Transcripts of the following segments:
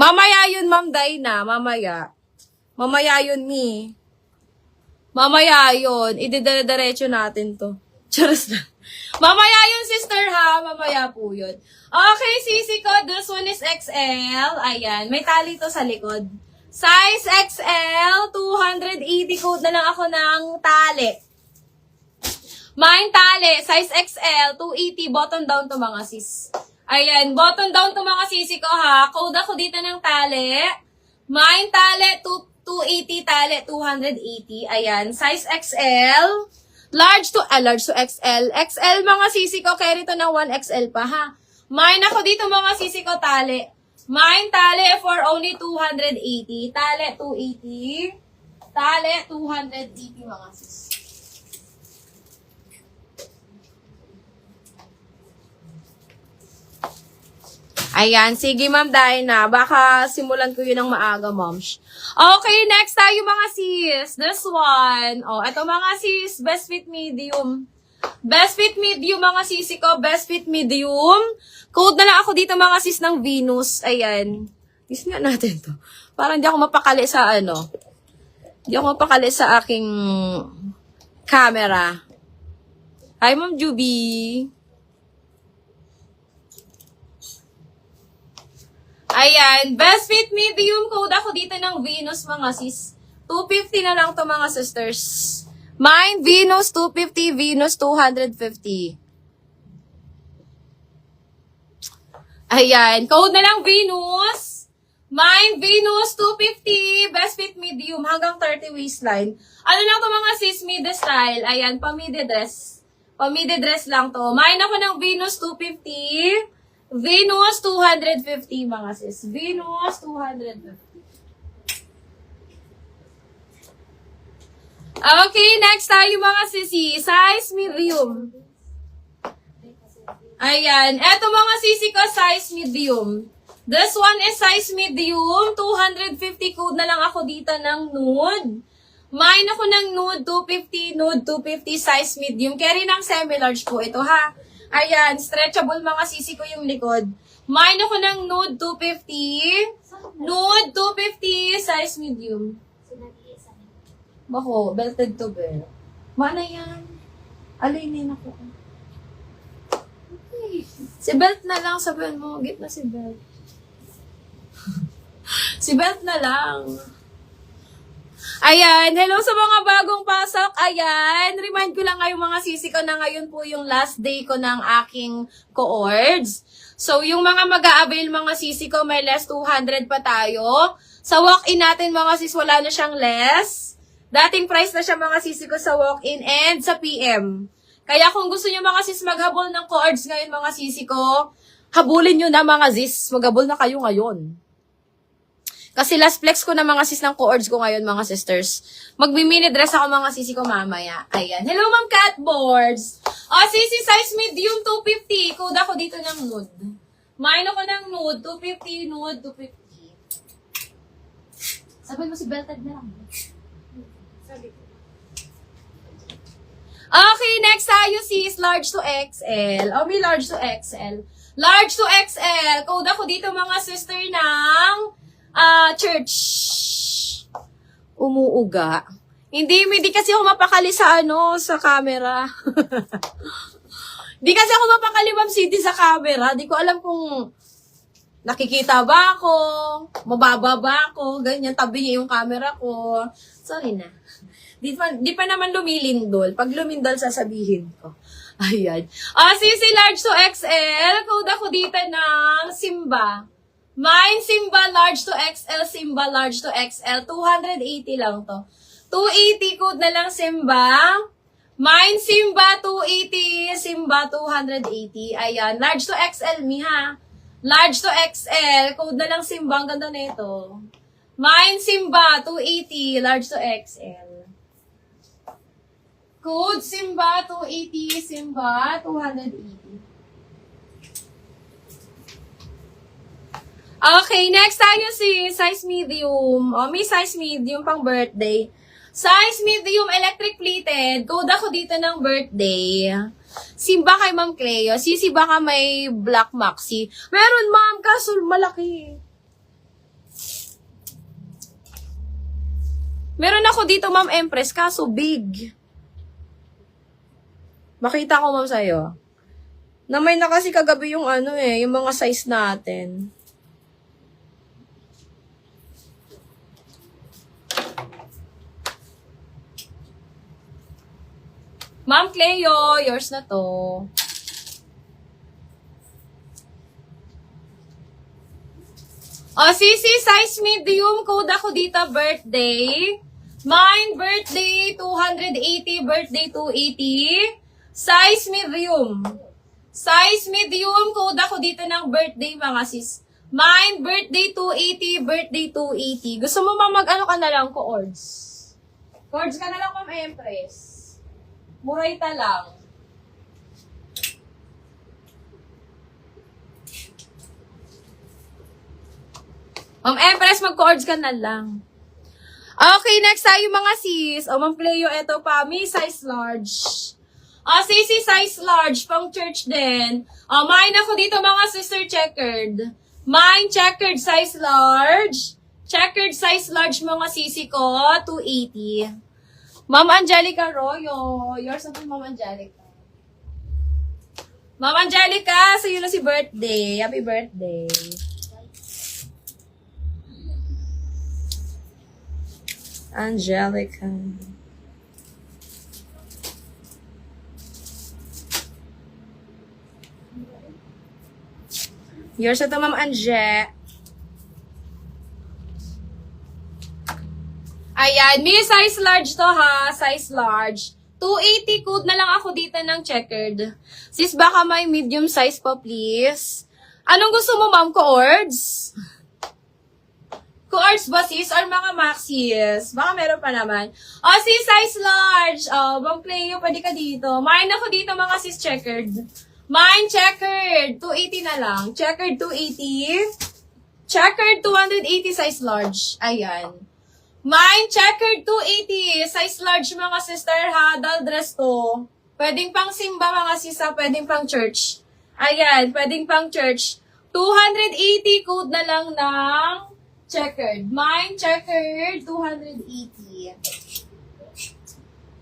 Mamaya yun, Ma'am Dayna. Mamaya. Mamaya yun, Mi. Mamaya yun. Ididire-diretso natin to. Charas na. Mamaya yun, sister, ha? Mamaya po yun. Okay, sisi ko. This one is XL. Ayan. May tali to sa likod. Size XL. 280 code na lang ako ng tali. Main tali. Size XL. 280. Bottom down to mga sis. Ayan. Bottom down to mga sisi ko, ha? Code ako dito ng tali. Main tali. 280 tali. 280. Ayan. Size XL. Large to XL. XL mga sisi ko. Carry to ng 1XL pa, ha? Main ako dito mga sisi ko tali. Main tali for only 280. Tali 280. Tali 280 mga sis. Ayan, sige Ma'am Dayna. Baka simulan ko yun ng maaga, moms. Okay, next tayo mga sis. This one. Oh, eto mga sis, best fit medium. Best fit medium mga sisi ko. Best fit medium. Code na lang ako dito mga sis ng Venus. Ayan. Use nga natin to. Parang hindi ako mapakali sa ano. Hindi ako mapakali sa aking camera. Hi, Ma'am Juby. Ayan, best fit medium code ako dito ng Venus mga sis. 250 na lang to mga sisters. Mine, Venus 250, Venus 250. Ayan, code na lang Venus. Mine, Venus 250, best fit medium hanggang 30 waistline. Ano lang to mga sis, mid style. Ayan, pa-midi dress. Pa-midi dress lang to. Mine ako ng Venus 250. Venus 250 mga sis. Venus 250. Okay, next tayo mga sisi. Size medium. Ayan. Eto mga sisi ko, size medium. This one is size medium. 250 code na lang ako dito ng nude. Mine ako ng nude 250, nude 250, size medium. Carry ng semi-large po ito ha. Ayan, stretchable mga sisi ko yung likod. Mine ako ng nude 250. Nude 250, size medium. Bako, belted to bear. Mana yan? Alinin ako. Okay. Si belt na lang, sabihin mo. Git na si belt. Si belt na lang. Ayan, hello sa mga bagong pasok. Ayan, remind ko lang kayo mga sisi ko na ngayon po yung last day ko ng aking co-ords. So, yung mga mag-a-avail mga sisi ko, may less 200 pa tayo. Sa walk-in natin mga sis, wala na siyang less. Dating price na siya mga sisi ko sa walk-in and sa PM. Kaya kung gusto nyo mga sis maghabol ng co-ords ngayon mga sisi ko, habulin nyo na mga sis. Maghabol na kayo ngayon. Kasi last flex ko na mga sis ng co-ords ko ngayon, mga sisters. Magmi-mini dress ako mga sisi ko mamaya. Ayan. Hello, Ma'am Catboards. O, sisi, size medium, 250. Code ako dito ng nude. Mine ako ng nude, 250, nude, 250. Sabi mo si belted na lang. Sabi ko. Okay, next tayo sis, large to XL. O, may large to XL. Large to XL. Code ako dito mga sister ng church. Umuuga. Hindi kasi ako mapakali sa sa camera. Hindi kasi ako mapakali, Ma'am City, sa camera. Di ko alam kung nakikita ba ako, mababa ba ako, ganyan, tabi niya yung camera ko. Sorry na. Di pa naman lumilindol. Pag lumindol, sasabihin ko. Ayan. Sisi large to XL. Code ako dito ng Simba. Mine, Simba, large to XL, Simba, large to XL. 280 lang to. 280 code na lang, Simba. Mine, Simba, 280, Simba, 280. Ayan, large to XL, Miha. Large to XL, code na lang, Simba. Ang ganda na ito. Mine, Simba, 280, large to XL. Code, Simba, 280, Simba, 280. Okay, next tayo si size medium. O, may size medium pang birthday. Size medium electric pleated. Code ako dito ng birthday. Simba kay Ma'am Cleo. Sisi baka may black maxi. Meron, ma'am, kaso malaki. Meron ako dito, Ma'am Empress, kaso big. Makita ko, Ma'am, sa'yo. Namay na kasi kagabi yung yung mga size natin. Ma'am Cleo, yours na to. Sisi, size medium, code ako dito, birthday. Mine, birthday, 280, birthday, 280. Size medium. Size medium, code ako dito ng birthday, mga sis. Mine, birthday, 280, birthday, 280. Gusto mo mag-ano ka na lang, co-ords? Co-ords ka na lang, Ma'am Empress. Murayta lang. Ma'am Empress, mag-co-ords ka na lang. Okay, next tayo mga sis. Ma'am Cleo, eto pa. May size large. Sisi, size large. Pang church din. Mine ako dito mga sister checkered. Mine checkered size large. Checkered size large mga sisi ko. 280. Ma'am Angelica Royo. Yours na po, Ma'am Angelica. Ma'am Angelica, sa'yo na si birthday. Happy birthday. Angelica. Yours na to, Ma'am Anje. Ayan, may size large to ha, size large. 280 code na lang ako dito ng checkered. Sis, baka may medium size pa, please. Anong gusto mo, Ma'am? Co-ords? Co-ords ba, sis? Or mga maxis? Baka meron pa naman. Sis, size large. Ma'am Cleo, pwede ka dito. Mine ako dito, mga sis, checkered. Mine, checkered. 280 na lang. Checkered, 280. Checkered, 280, size large. Ayan. Mine, checkered 280. Size large mga sister ha. Dal dress to. Pwedeng pang simba mga sisa. Pwedeng pang church. Ayan. Pwedeng pang church. 280 code na lang ng checkered. Mine, checkered 280.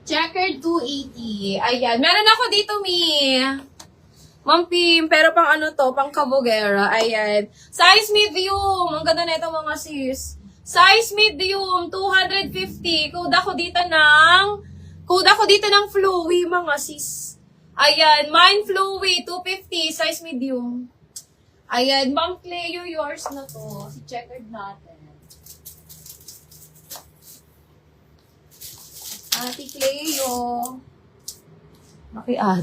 Checkered 280. Ayan. Meron ako dito, Mi. Ma'am Pim, pero pang ano to, pang kabugera. Ayan. Size medium. Ang ganda na ito mga sis. Size medium, 250. Code ako dito ng flowy, mga sis. Ayan, mine flowy, 250, size medium. Ayan, Ma'am Cleo, yours na to. Si checkered natin. Ate Cleo. Maki-ate.